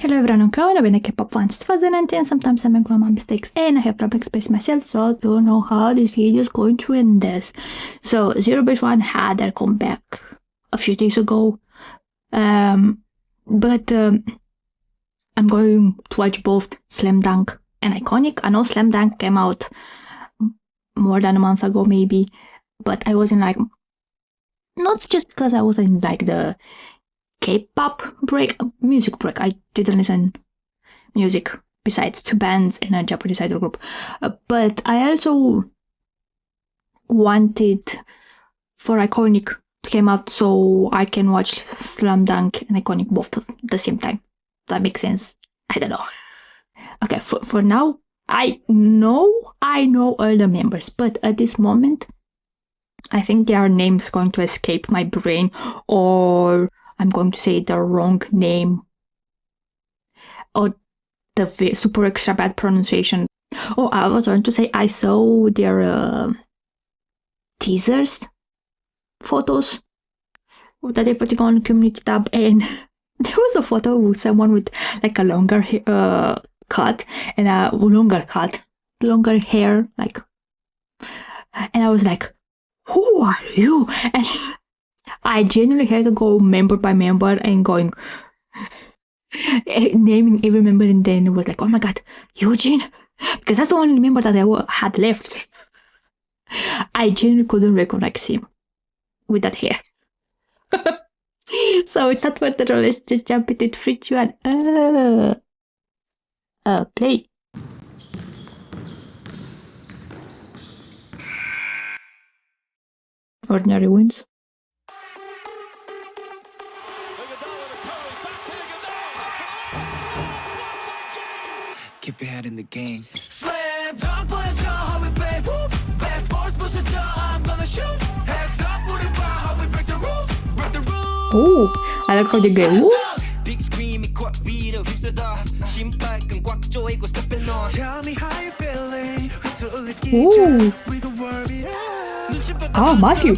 Hello everyone, I'm Chloe, I've been a Kpop fan since 2019. Sometimes I make grandma mistakes and I have trouble expressing myself, so I don't know how this video is going to end this. So, ZEROBASEONE had their comeback a few days ago, but I'm going to watch both Slam Dunk and ICONIK. I know Slam Dunk came out more than a month ago maybe, but I wasn't like, not just because I wasn't like the K-pop music break. I didn't listen music besides two bands and a Japanese idol group. But I also wanted for ICONIK to come out so I can watch Slam Dunk and ICONIK both at the same time. That makes sense? I don't know. Okay, for now, I know all the members, but at this moment, I think their names going to escape my brain, or I'm going to say the wrong name, or the super extra bad pronunciation. Oh, I was going to say I saw their teasers, photos that they put on community tab, and there was a photo with someone with like a longer cut and a longer hair, like, and I was like, who are you? And I genuinely had to go member by member and going naming every member, and then it was like, oh my god, Eugene, because that's the only member that I had left. I genuinely couldn't recognize him with that hair. So without further ado, let's just jump into 3, 2, and play. Ordinary wins. Keep your head in the game. Slam dunk, how we play. Bad boys, push it, I'm gonna shoot. Heads up, how we break the rules. Break the rules. Oh, I like how they go. Big scream, Tell me how you feeling. Ooh. Oh, Matthew.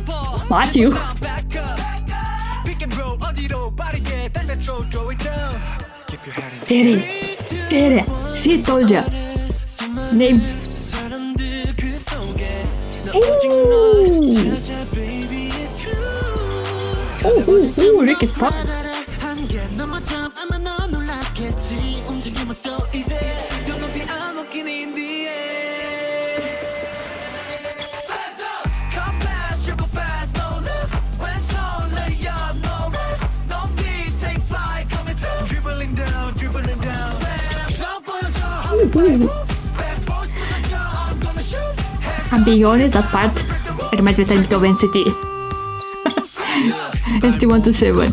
Did it. See, told ya. Names. Ooh, Rick is pop. I'm being honest, that part reminds me a bit of NCT. NCT 127.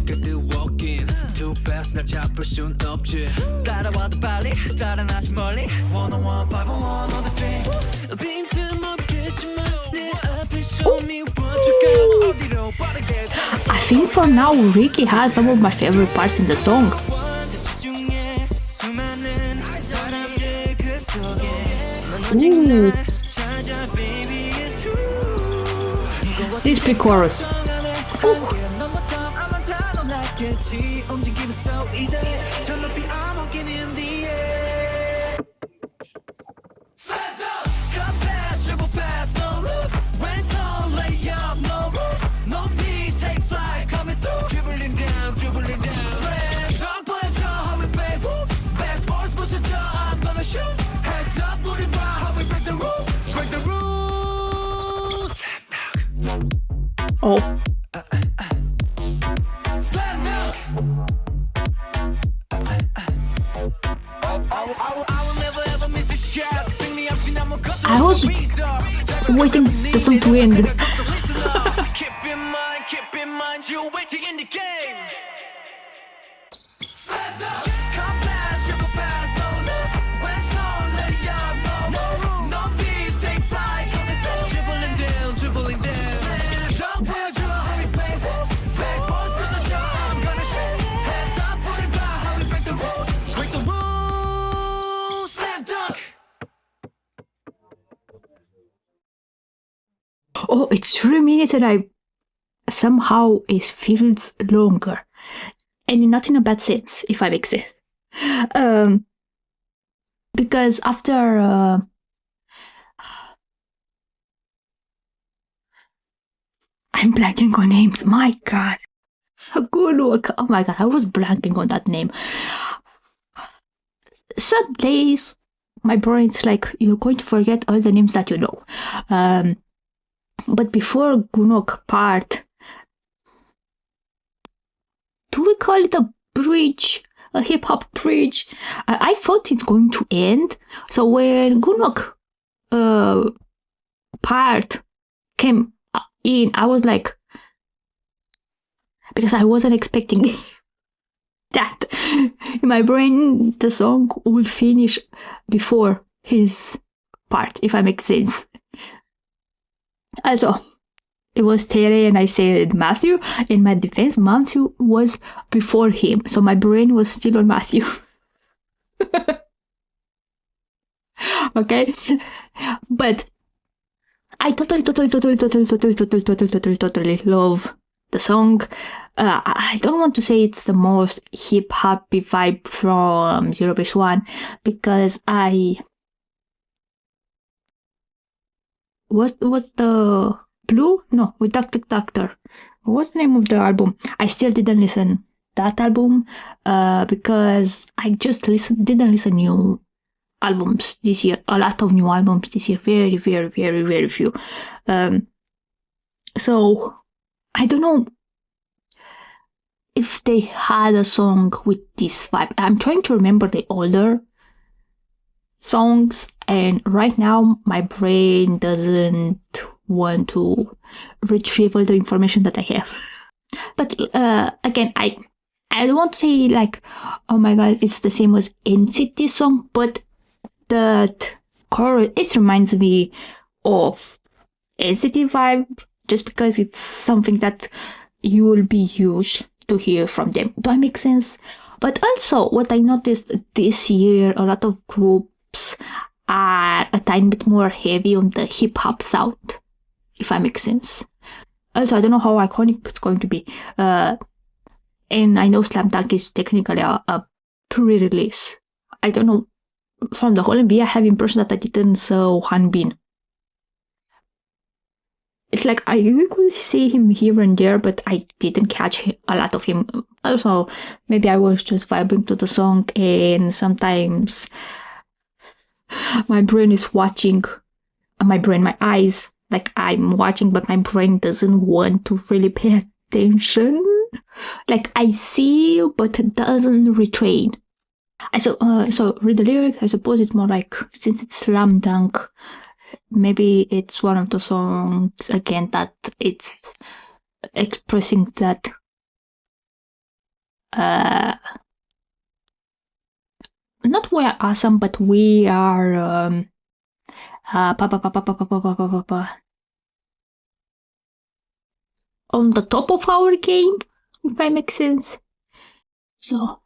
I think for now Ricky has some of my favorite parts in the song. Ooh. This pre-chorus. Oh. I was waiting for some to end. Keep in mind, you're waiting in the game. Oh, it's 3 minutes and somehow it feels longer. And not in a bad sense, if I make sense. Because after I'm blanking on names. My God. Good work. Oh my God, I was blanking on that name. Some days my brain's like, you're going to forget all the names that you know. But before Gunok part, do we call it a bridge? A hip hop bridge? I thought it's going to end. So when Gunok part came in, I was like, because I wasn't expecting that in my brain the song will finish before his part, if I make sense. Also, it was Tere and I said Matthew. In my defense, Matthew was before him, so my brain was still on Matthew. Okay, but I totally love the song. I don't want to say it's the most hip hoppy vibe from ZEROBASEONE because was the Blue? No, with Doctor. What's the name of the album? I still didn't listen that album because I just didn't listen new albums this year. A lot of new albums this year. Very, very, very, very few. So I don't know if they had a song with this vibe. I'm trying to remember the older songs, and right now my brain doesn't want to retrieve all the information that I have. But again, I don't want to say like, oh my God, it's the same as NCT song, but that chorus, it reminds me of NCT vibe, just because it's something that you will be used to hear from them. Do I make sense? But also, what I noticed this year, a lot of groups are a tiny bit more heavy on the hip hop sound, if I make sense. Also, I don't know how iconic it's going to be. And I know Slam Dunk is technically a pre-release. I don't know. From the whole MV, I have impression that I didn't saw Hanbin. It's like I usually see him here and there, but I didn't catch a lot of him. Also, maybe I was just vibing to the song, and sometimes my brain is watching. My eyes, like I'm watching, but my brain doesn't want to really pay attention. Like I see, but it doesn't retrain. So read the lyrics. I suppose it's more like, since it's Slam Dunk, maybe it's one of the songs again that it's expressing that not we are awesome, but we are on the top of our game, if I make sense. So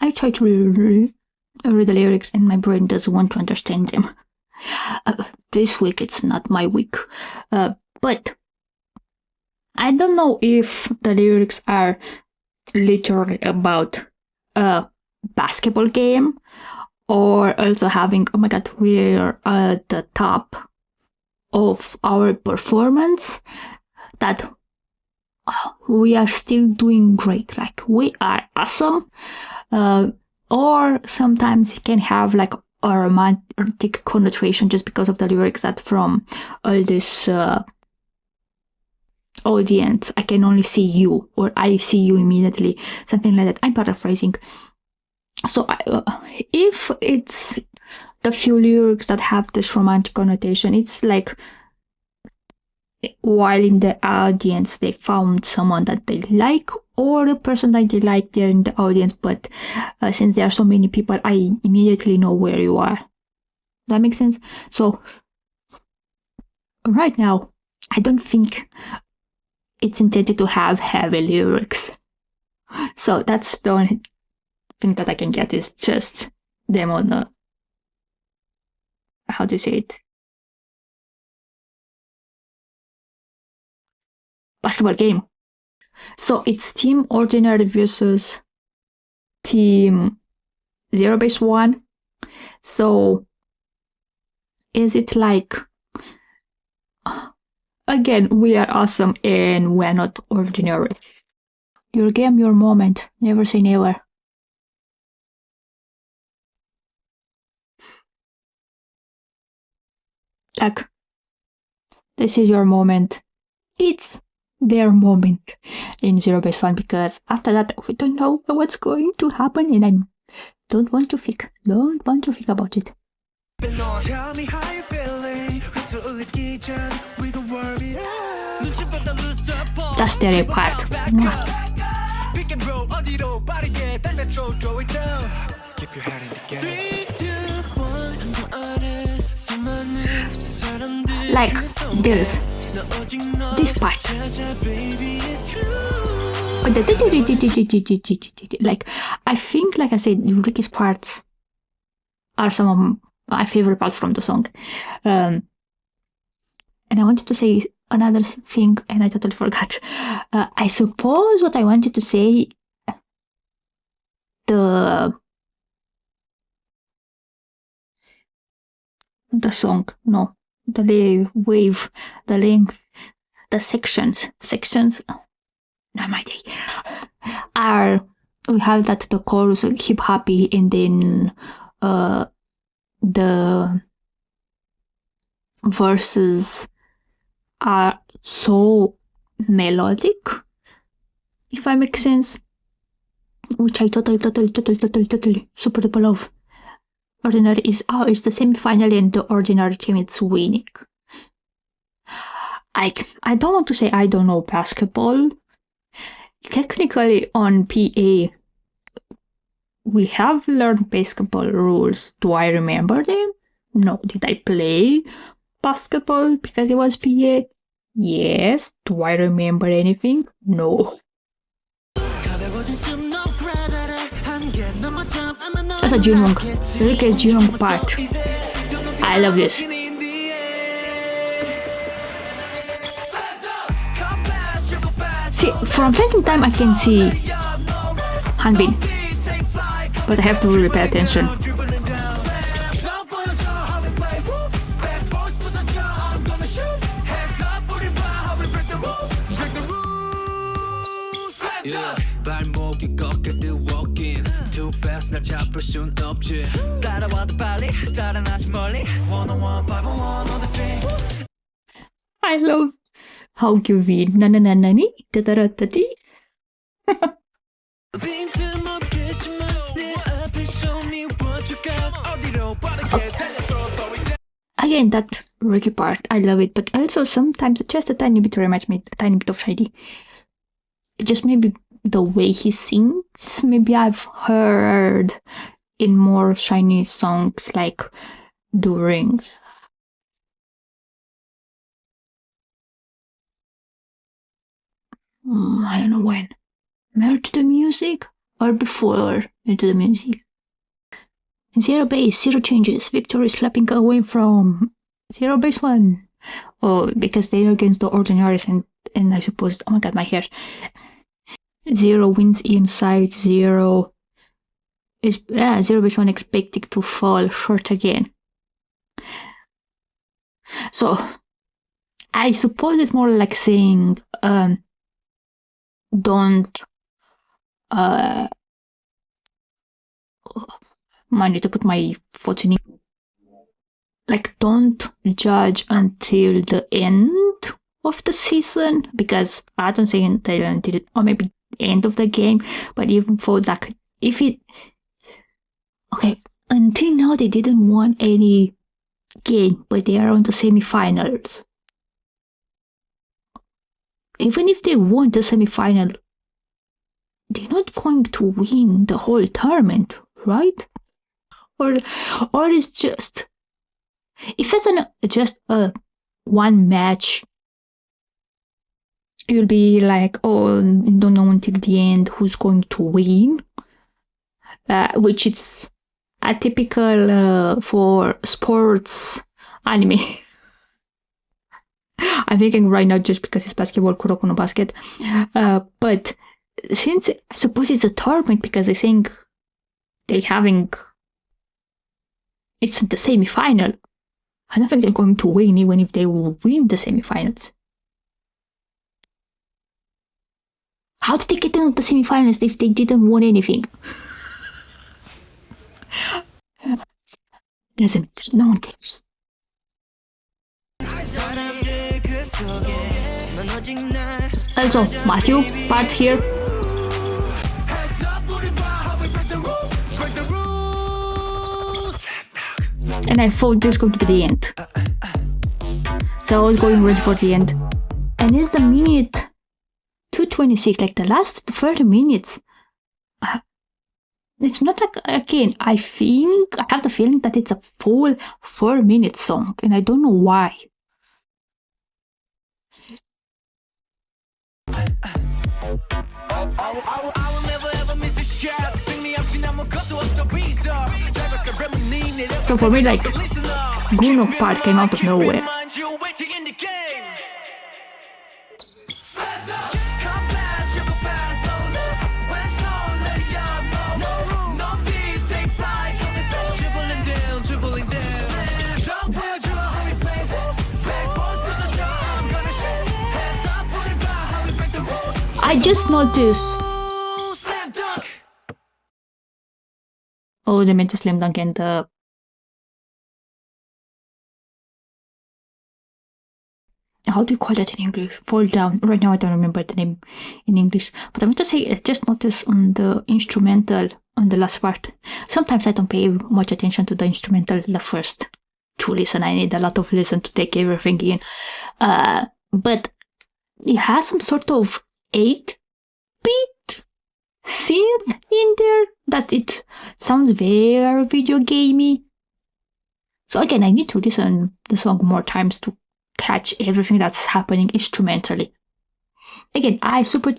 I try to read the lyrics, and my brain doesn't want to understand them. This week it's not my week, but I don't know if the lyrics are literally about a basketball game, or also having, oh my God, we're at the top of our performance, that we are still doing great, like we are awesome. Or sometimes it can have like a romantic connotation just because of the lyrics, that from all this audience, I can only see you, or I see you immediately, something like that. I'm paraphrasing. So if it's the few lyrics that have this romantic connotation, it's like while in the audience they found someone that they like, or the person that they like, they're in the audience, but since there are so many people, I immediately know where you are. That makes sense? So right now, I don't think it's intended to have heavy lyrics. So that's the only thing that I can get, is just them on the, how do you say it? Basketball game. So it's Team Ordinary versus Team ZEROBASEONE. So is it like, again, we are awesome and we're not ordinary. Your game, your moment. Never say never. Like, this is your moment. It's their moment in ZEROBASEONE, because after that we don't know what's going to happen, and I don't want to think about it. Tell me how you feeling. That's their part. Keep your head in the game. Like this part. Like, I think, like I said, Ricky's parts are some of my favorite parts from the song. And I wanted to say another thing and I totally forgot. I suppose what I wanted to say, the song, no, the wave, the length, the sections, not my day, we have that the chorus hip hoppy, and then the verses are so melodic, if I make sense, which I totally super duper love. Ordinary is the semi-final and the ordinary team is winning. I don't want to say I don't know basketball. Technically on PA we have learned basketball rules. Do I remember them? No. Did I play basketball because it was PA? Yes. Do I remember anything? No. That's a Junyoung. Look at Junyoung part. I love this. See, from time to time I can see Hanbin, but I have to really pay attention. 발목이 꺾일 때 walking too fast 날 잡을 순 없지 따라와도 빨리 달아나지 멀리 101 501 Odyssey. I love how Gyuvin nananani tataratati. Again, that Ricky part, I love it, but also sometimes just a tiny bit reminds me a tiny bit of Shady. Just maybe the way he sings, maybe I've heard in more Chinese songs like during I don't know when, Married to the Music or before Into the Music. Zero base, zero changes, victory slapping away from ZEROBASEONE. Oh, because they are against the ordinaries, and I suppose, oh my god, my hair. Zero wins inside, zero is ZEROBASEONE expected to fall short again. So I suppose it's more like saying don't I need to put my foot in it. Like, don't judge until the end of the season, because I don't say until it, or maybe end of the game, but even for that, if it until now they didn't win any game, but they are on the semi-finals. Even if they won the semi-final, they're not going to win the whole tournament, right? Or it's just, if it's just a one match, you'll be like, oh, don't know until the end who's going to win, which is atypical for sports anime. I'm thinking right now just because it's basketball, Kuroko no Basket, but since I suppose it's a tournament, because I think they having it's the semi-final. I don't think they're going to win even if they will win the semi-finals. How did they get into the semi-finals if they didn't win anything? Doesn't matter, no one cares. Also, Matthew, part here. And I thought this was going to be the end. So I was going ready for the end. And it's the minute 2:26, like the last 30 minutes. It's not like, again, I have the feeling that it's a full 4-minute song, and I don't know why. So for me, like, Gunok part came out of nowhere. I just noticed. Oh, they made the slam dunk and the. How do you call that in English? Fall down. Right now I don't remember the name in English. But I want to say I just noticed on the instrumental on the last part. Sometimes I don't pay much attention to the instrumental the first to listen. I need a lot of listen to take everything in. But it has some sort of 8-bit synth in there that it sounds very video gamey. So again, I need to listen the song more times to catch everything that's happening instrumentally. Again, I super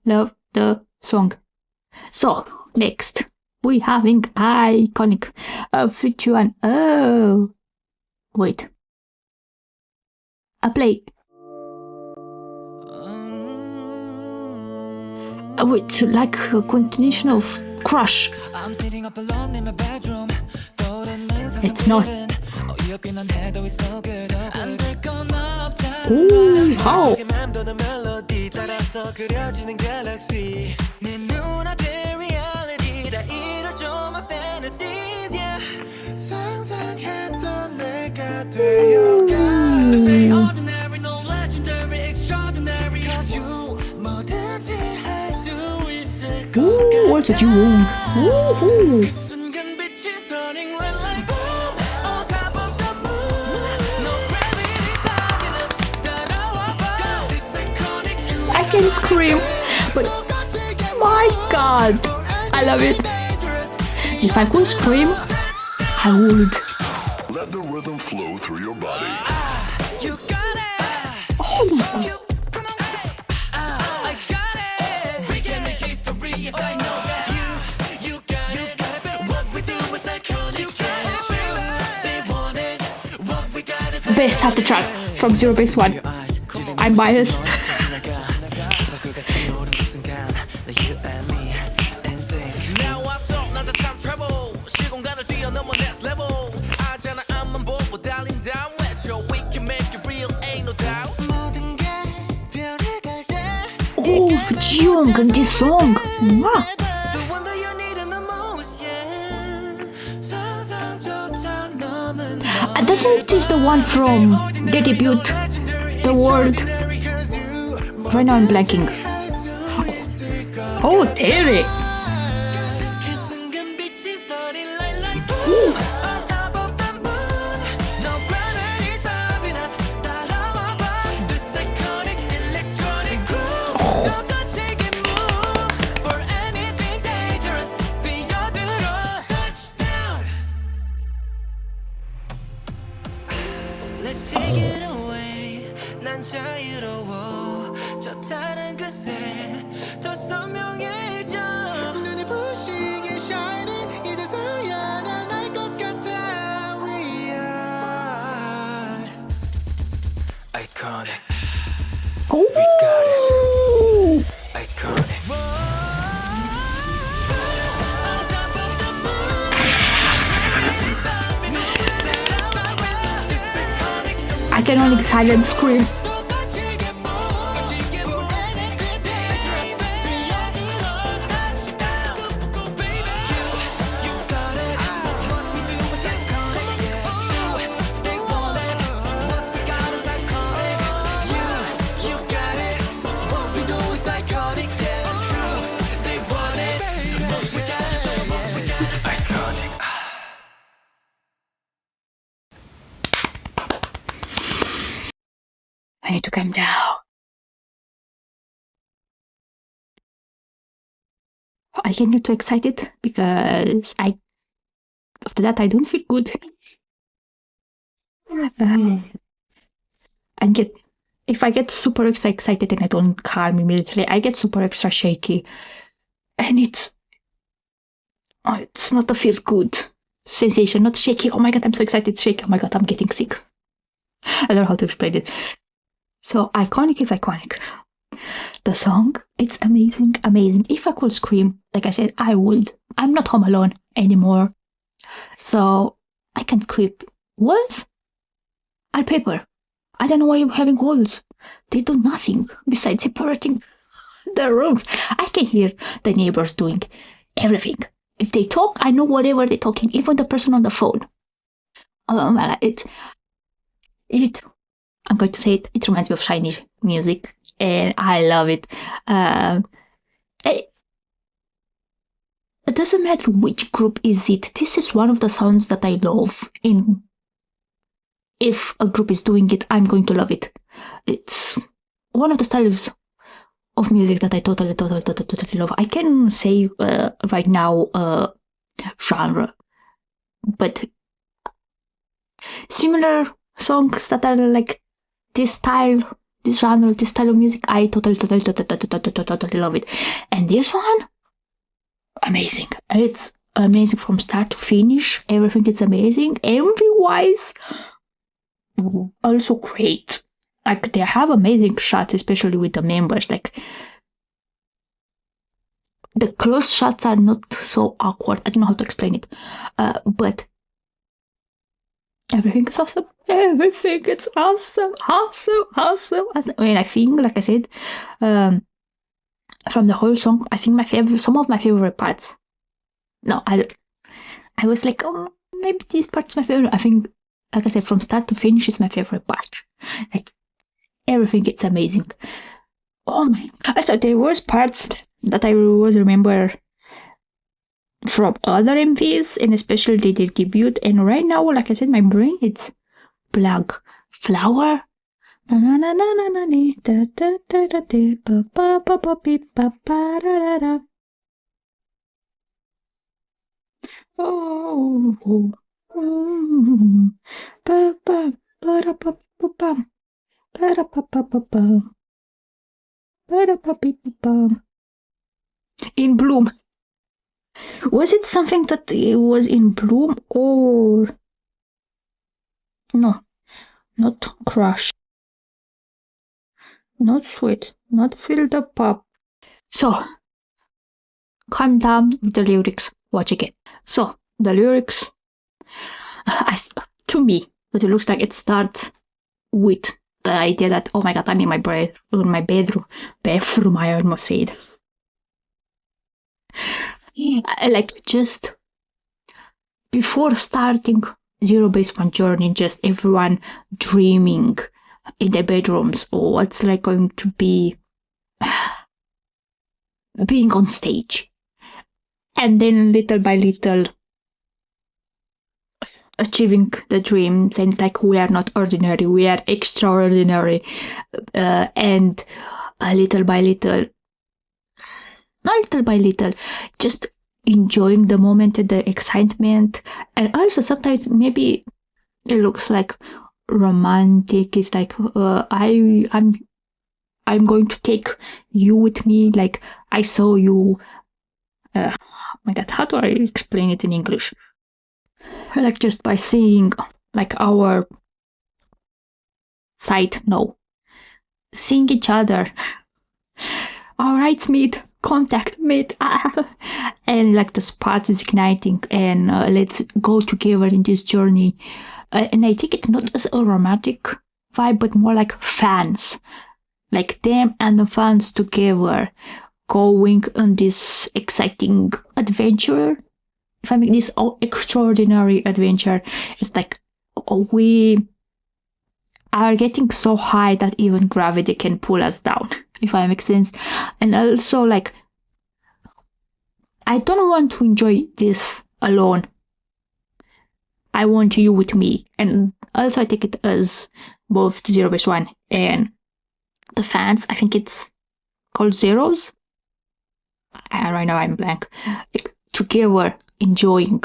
love the song. So next we having ICONIK feature and wait, I play. It's like a continuation of Crush. It's not. Ooh, how? Ooh, what's it you want? Ooh. I can scream, but my god, I love it. If I could scream, I would. Let the rhythm flow through your body. Oh my god. Best half the track from ZEROBASEONE. I'm biased. Oh, Jung and this song. Wow. Doesn't this the one from the debut, The World? Right now I'm blanking. Oh, Terry. Let's take it away. 난 자유로워. 저 다른 그새 더 선명해져. 눈이 부시게 shining. 이제서야 난 알 것 같아. We are iconic. We got it. Iconic. can only silent scream. I need to calm down. I can't get too excited because after that I don't feel good. If I get super extra excited and I don't calm immediately, I get super extra shaky, and it's not a feel good sensation. Not shaky. Oh my god, I'm so excited. Shaky. Oh my god, I'm getting sick. I don't know how to explain it. So ICONIK is ICONIK. The song, it's amazing, amazing. If I could scream, like I said, I would. I'm not home alone anymore, so I can scream. Walls are paper. I don't know why you're having walls. They do nothing besides separating the rooms. I can hear the neighbors doing everything. If they talk, I know whatever they're talking, even the person on the phone. I'm going to say it. It reminds me of Chinese music, and I love it. It doesn't matter which group is it. This is one of the sounds that I love. If a group is doing it, I'm going to love it. It's one of the styles of music that I totally love. I can say right now genre, but similar songs that are like this style, this genre, this style of music, I totally love it. And this one, amazing. It's amazing from start to finish. Everything is amazing. MV-wise, also great. Like, they have amazing shots, especially with the members. Like, the close shots are not so awkward. I don't know how to explain it. But everything is awesome. Everything is awesome. I mean, I think, like I said, from the whole song, I think some of my favorite parts. No, I was like, oh, maybe this part's my favorite. I think, like I said, from start to finish is my favorite part. Like, everything is amazing. Oh my god. So there was parts that I always remember from other MVs, and especially they did debut. And right now, like I said, my brain, it's blank. Flower. In Bloom. Was it something that it was in Bloom or no? Not Crush. Not Sweet. Not Fill the Pop. So, calm down with the lyrics. Watch again. So, the lyrics, to me, what it looks like, it starts with the idea that, oh my god, I'm in my bedroom, I almost said. Like, just before starting ZEROBASEONE journey, just everyone dreaming in their bedrooms, or what's like going to be being on stage, and then little by little achieving the dreams. And like, we are not ordinary, we are extraordinary, and little by little, just enjoying the moment and the excitement. And also sometimes maybe it looks like romantic. It's like, I'm going to take you with me, like I saw you. Oh my god, how do I explain it in English? Like, just by seeing like our sight, no, seeing each other, our eyes meet, contact made, and like the sparks is igniting, and let's go together in this journey. And I take it not as a romantic vibe, but more like fans. Like them and the fans together going on this exciting adventure. If I make this extraordinary adventure, it's like we are getting so high that even gravity can pull us down, if I make sense. And also, like, I don't want to enjoy this alone. I want you with me. And also I take it as both ZEROBASEONE and the fans, I think it's called Zeros. Right now I'm blank. Like, together enjoying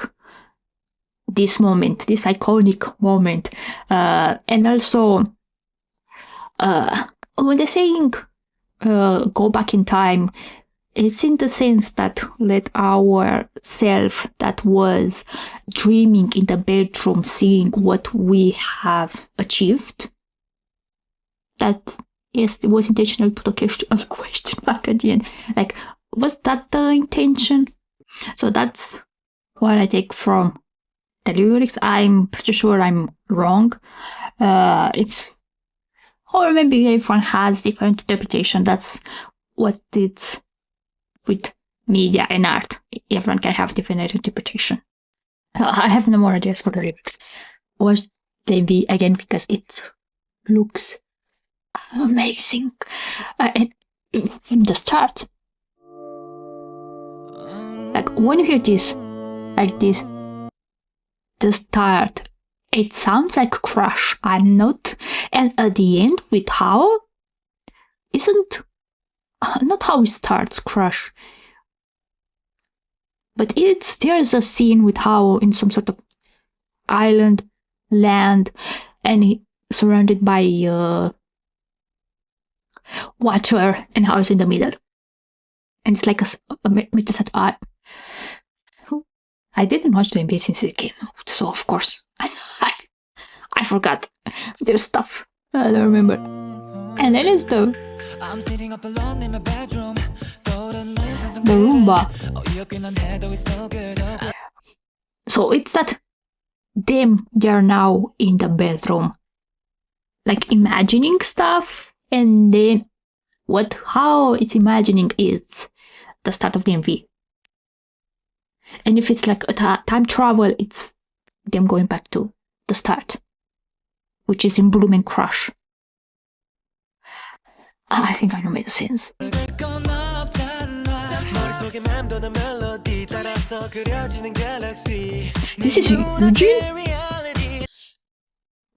this moment, this iconic moment. And also, when they're saying go back in time, it's in the sense that let our self that was dreaming in the bedroom, seeing what we have achieved. That, yes, it was intentional to put a question mark at the end. Like, was that the intention? So that's what I take from the lyrics. I'm pretty sure I'm wrong. Or maybe everyone has different interpretation. That's what it's with media and art. Everyone can have different interpretation. I have no more ideas for the lyrics. Watch the MV again because it looks amazing. And from the start, like when you hear this, like this, the start, it sounds like Crush. I'm not. And at the end with how, isn't not how it starts Crush, but there's a scene with how in some sort of island, land, and surrounded by water, and how it's in the middle, and it's like a metaset art. I didn't watch the MV since it came out, so of course I forgot. There's stuff I don't remember. And then it's the Roomba. So it's that they're now in the bedroom, like imagining stuff, and then how it's imagining is the start of the MV. And if it's like a time travel, it's them going back to the start, which is in Bloom and Crush. I think I know made sense. This is Eugene?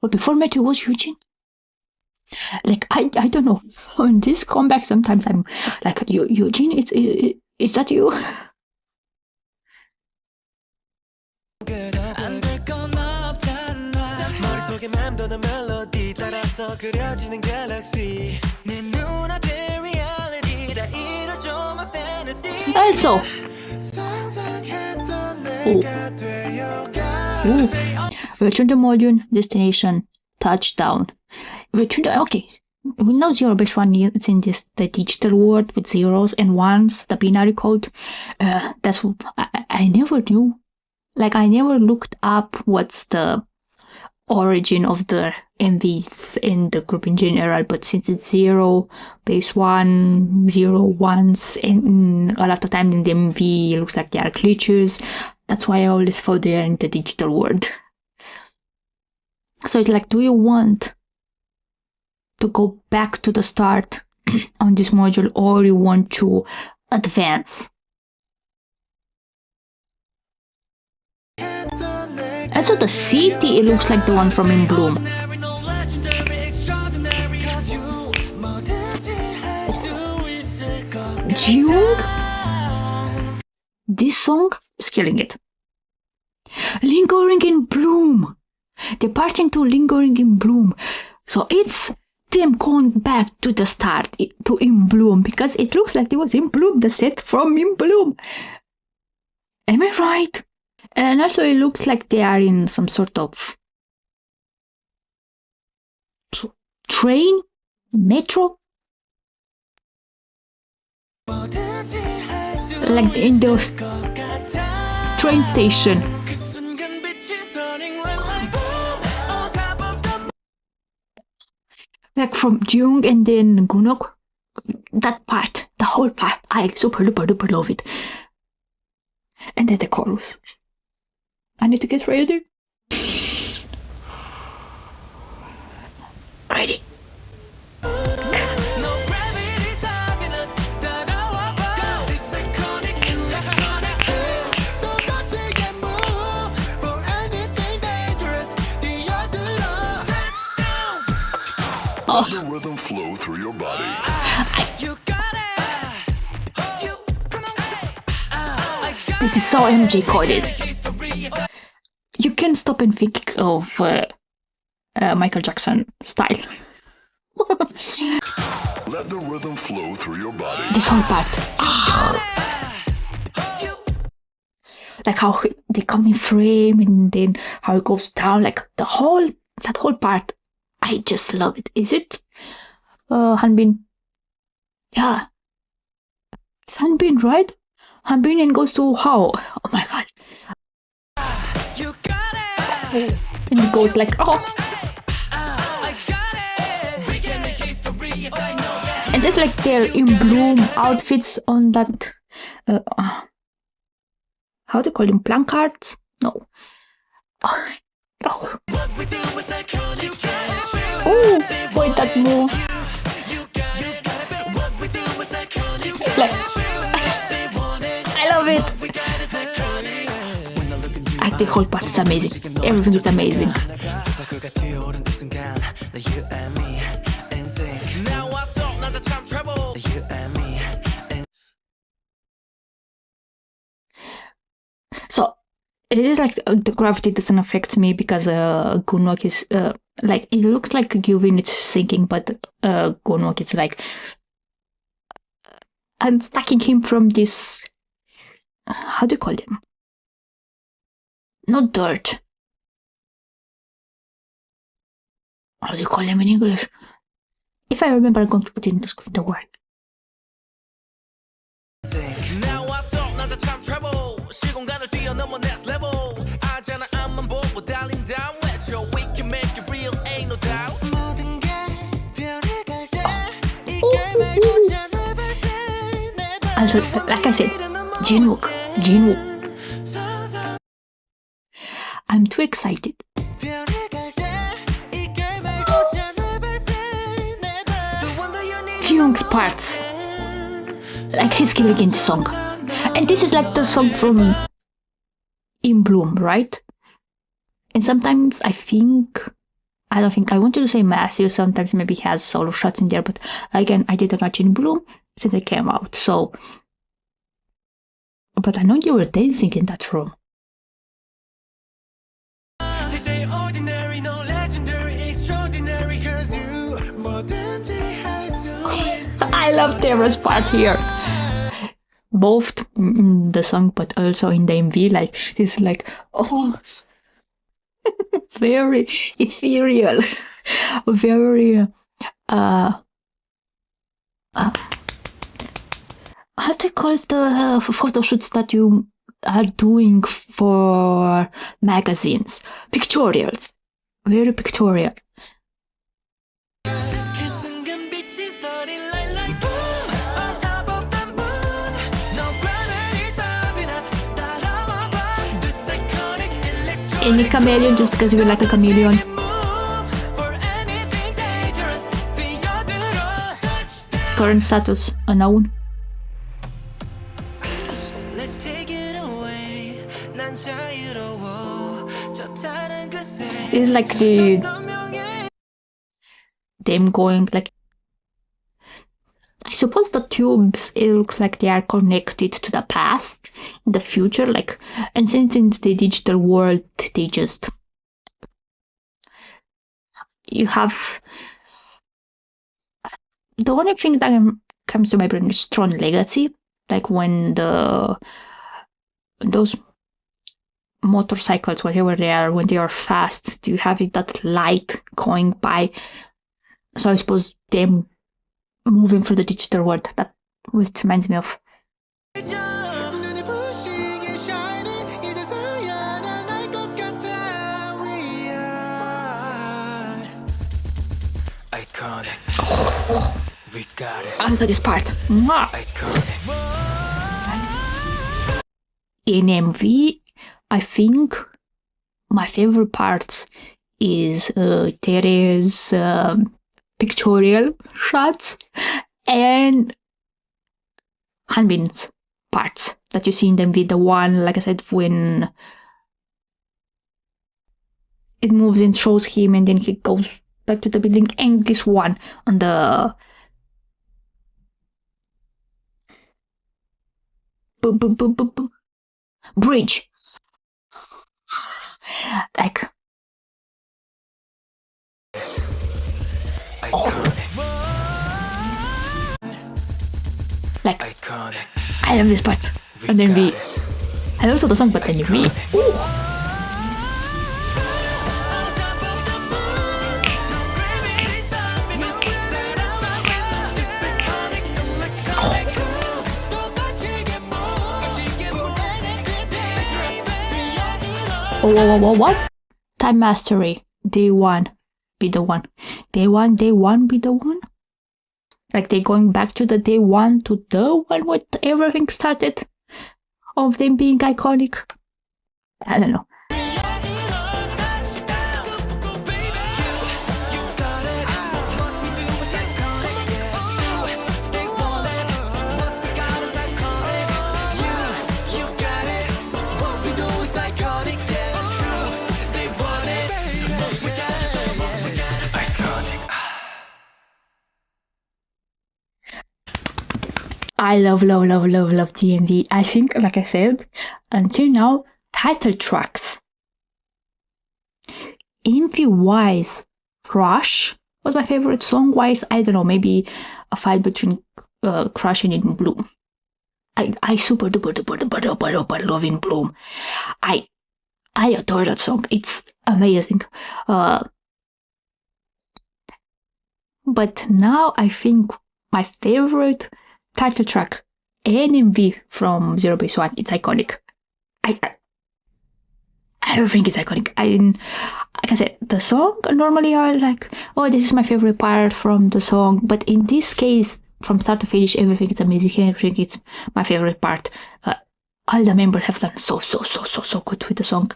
But before Met, it was Eugene? Like, I don't know. On this comeback, sometimes I'm like, Eugene, is that you? Also, return to module, destination, touchdown. Okay, we know ZEROBASEONE is in the digital world with zeros and ones, the binary code. That's what I never knew. Like, I never looked up what's the origin of the MVs in the group in general, but since it's zero, base one, zero, ones, and a lot of time in the MV it looks like they are glitches. That's why I always thought they are in the digital world. So it's like, do you want to go back to the start on this module, or you want to advance? And so the city, it looks like the one from In Bloom. June? This song is killing it. Lingering in Bloom. Departing to Lingering in Bloom. So it's them going back to the start, to In Bloom, because it looks like it was In Bloom, the set from In Bloom. Am I right? And also it looks like they are in some sort of train, metro, like in those train station. Like from Jung and then Gunok, that part, the whole part, I super duper love it. And then the chorus. I need to get ready. Ready. No gravity stopping us. 따라와봐. This iconic electronic groove. 똑같이 move for anything dangerous. 뛰어들어. Touchdown. Let the rhythm flow through your body. You got it. You come on with it. I got This is so MJ coded. history. You can't stop and think of Michael Jackson style. Let the rhythm flow through your body. This whole part. Like how they come in frame and then how it goes down, like that whole part. I just love it. Is it Hanbin? Yeah. It's Hanbin, right? Hanbin and goes to how? Oh my god. You got it. And it goes like, oh. I got it. We can make history, yes I know that. And there's like their in bloom outfits on that. How do you call them? Placards? No. Oh. What we do is iconic. You got it. Oh, wait, that move. You got it. What we do is iconic. Like, They want it. I love it. We got it iconic. When I look in you, Like the whole part is amazing. Everything is amazing. 스파크가 튀어오른 이 순간 나 you and me in sync. Now I thought 나도 참 trouble. You and me. So it is like the gravity doesn't affect me because Gunwok is like it looks like Gyuvin is sinking, but Gunwok is like unstacking him from this. How do you call them? Not dirt. How do you call them in English? If I remember, I'm going to put it in the word. Now I thought 나도 참 trouble. 시공간을 뛰어넘어 next level. 알잖아 앞만 보고 달린다 외쳐. We can make it real, ain't no doubt. 모든 게 변해갈 때 이 결말도 잘 발생. Also, like I said, Jinwook. I'm too excited. Jiyoung's parts, like he's killing in the song, and this is like the song from In Bloom, right? And sometimes I don't think I wanted to say Matthew. Sometimes maybe he has solo shots in there, but again, I didn't watch In Bloom since it came out. So, but I know you were dancing in that room. They say ordinary, no legendary, extraordinary. 'Cause you 뭐든지 할 수 있어. I love Taylor's part here. Both in the song, but also in the MV. Like he's like, oh, very ethereal, very how do you call the photo shoots that you are doing for magazines? Pictorials, very pictorial. 그 순간 빛이 starting like boom on top of the moon. No gravity stopping us. 따라와봐. This iconic electronic Any chameleon just because you like a chameleon. move for anything dangerous. 뛰어들어. Touchdown. Current status unknown. Let's take it away. 난 자유로워. 저 다른 그새. It's like the 선명해. them going like. I suppose the tubes, it looks like they are connected to the past and the future, like, and since in the digital world they just you have the only thing that comes to my brain is Tron Legacy, like when those motorcycles, whatever they are, when they are fast, you have that light going by. So I suppose them moving through the digital world, that which reminds me of. 눈이 부시게 shining. 이제서야 난 알 것 같아. We are iconic. We got it. Also this part. Mwah. In MV, I think my favorite part is Tere's pictorial shots and Hanbin's parts that you see in the MV. The one, like I said, when it moves and shows him and then he goes back to the building, and this one on the bridge. Like, like, I love this part. And then I also the song, but then what? Time mastery. Day one, be the one. Day one, be the one. Like they going back to the day one to the one where everything started, of them being iconic. I don't know. I love DMV. I think, like I said, until now, title tracks. MV-wise, Crush was my favorite. Song-wise, I don't know, maybe a fight between Crush and In Bloom. I super duper love In Bloom. I adore that song. It's amazing. But now I think my favorite title track and MV from ZEROBASEONE, it's iconic. I think it's iconic. Like I said, the song normally are like, oh, this is my favorite part from the song, but in this case, from start to finish, everything is amazing. Everything is my favorite part. All the members have done so good with the song.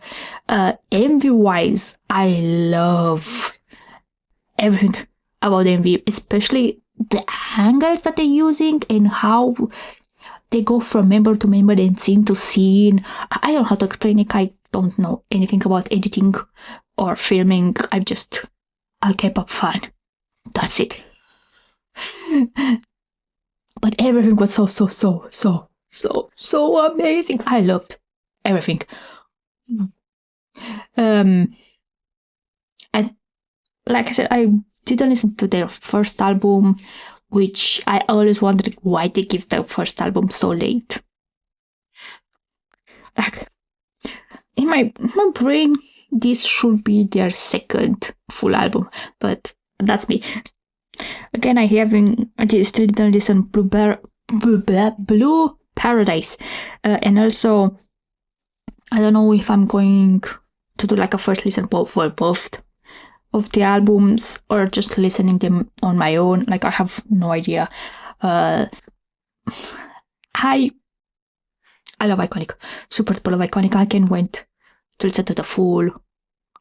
MV wise, I love everything about the MV, especially the angles that they're using and how they go from member to member and scene to scene. I don't know how to explain it. I don't know anything about editing or filming. I'm just a K-pop fan. That's it. But everything was so amazing. I loved everything. And like I said, I didn't listen to their first album, which I always wondered why they give their first album so late. Like, in my brain, this should be their second full album, but that's me. Again, I still didn't listen Blue Paradise, and also I don't know if I'm going to do like a first listen for both of the albums or just listening them on my own. Like, I have no idea. I love ICONIK. Super duper love ICONIK. I can't wait to listen to the full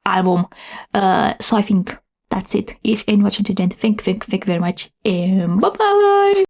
album. So I think that's it. If anyone watching today, thank you very much. Bye bye.